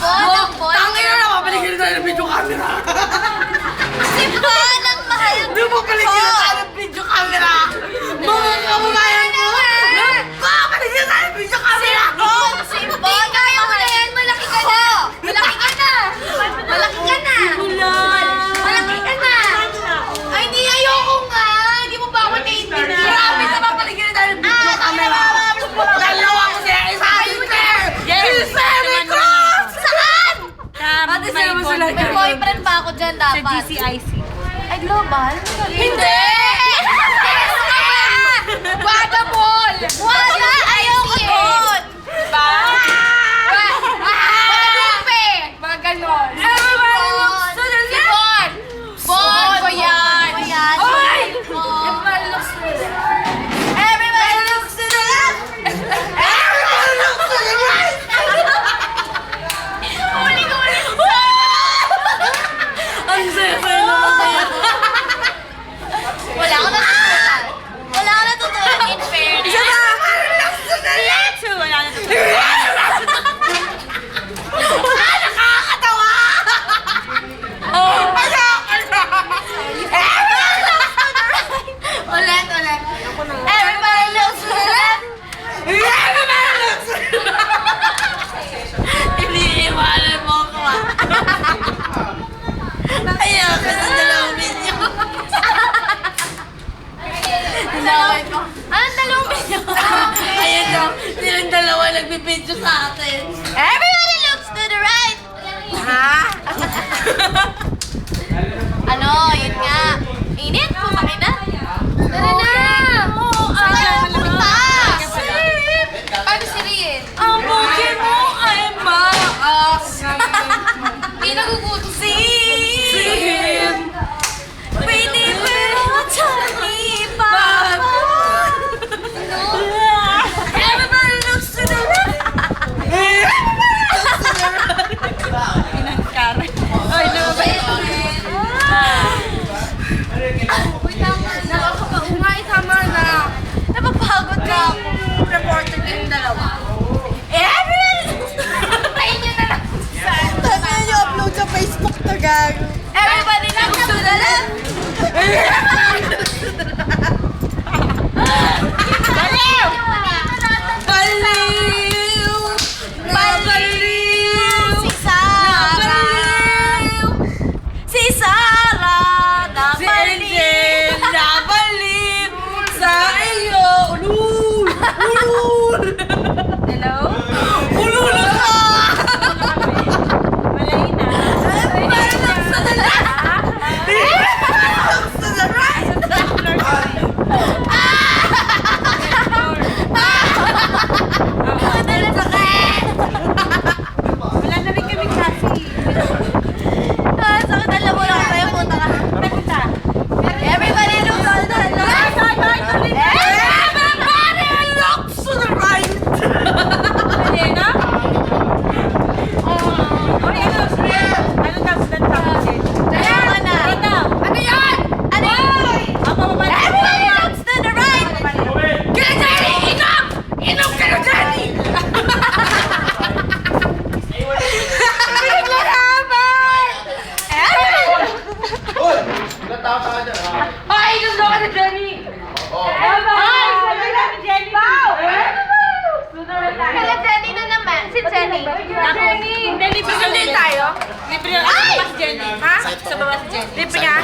Bon. Tangin na naman, paligid tayo ng video camera. Si Bon ang mahal ko. Di mo paligid tayo ng video camera. Mga kababayan mo. Paligid tayo ng video camera. Si Bon, kaya mo na yan. Malaki ka na. Malaki ka na. Malaki ka na. Malaki ka na. Ay, hindi ayoko nga. Hindi mo ba ako naiintindihan? Grabe sa papaligid tayo ng video camera. Dalawa ko siya, isa Saan? Ate, sila mo sila. May boyfriend pa ako dyan dapat. Sa GCIC. Ay, global? Hindi! Wada ball! Wada! Ayoko doon! Diba? Magalupe! Mga ganon. Si Bon! Bon! Bon yan! Oy! Everybody looks to the left! Everybody looks to the left! Everybody looks to the right! Huli! Ang saya-saya naman tayo. Wala akong natutunan. Wala akong natutunan in fairness. Everybody looks to the left! Wala na ito. Nakakatawa! Ayoko na! Ulit. Everybody looks to the left. Everybody looks to the left! Iniiwanan mo ako ah. Ayoko sa dalawang video. Dalawin ko. Anong dalawang video? Ayun daw, silang dalawa nagbibidyo sa akin. Everybody looks to the right. Ha? Ano, yun nga. Init, pumakin na. Tara na. Saan ka pupunta? Ano si Rian? Ang buki mo ay maas. Hindi nagugutom. Sin! Everybody looks to the left! Pinangkara. Ay, lumabay. Tama na. Napapagod na ako. Reporter kayong dalawa. Tayo nyo na lang. Tama nyo, upload sa Facebook to, gag. Everybody looks to the left. Baliw! Baliw! Baliw! Si Sarah. Si Sarah. Si Angel nabalik sa iyo. Ulul! Ulul! Hello? Ulul ka! Malay na. Everybody looks to the left! Everybody looks to the right! Wala na rin kami kasi. Sakit ang labo lang kayo. Punta ka. Punta. Everybody looks to the left. Everybody looks to the right! Pwede na? Oy, ano? Ano daw? Saan tapos Kaya ka na. Ano yan? Ano yun? Ang pababa. Everybody looks to the right. Kaya Jenny! Inom! Inom ka na, Jenny! Ay, inom daw ka na, Jenny. Ay, sabi namin Jenny. Wow! Kala Jenny na naman. Si Jenny. Jenny! Hindi, libre Sali tayo. Libre na. Sa baba si Jenny. Ha? Sa baba si Jenny. Libre niya?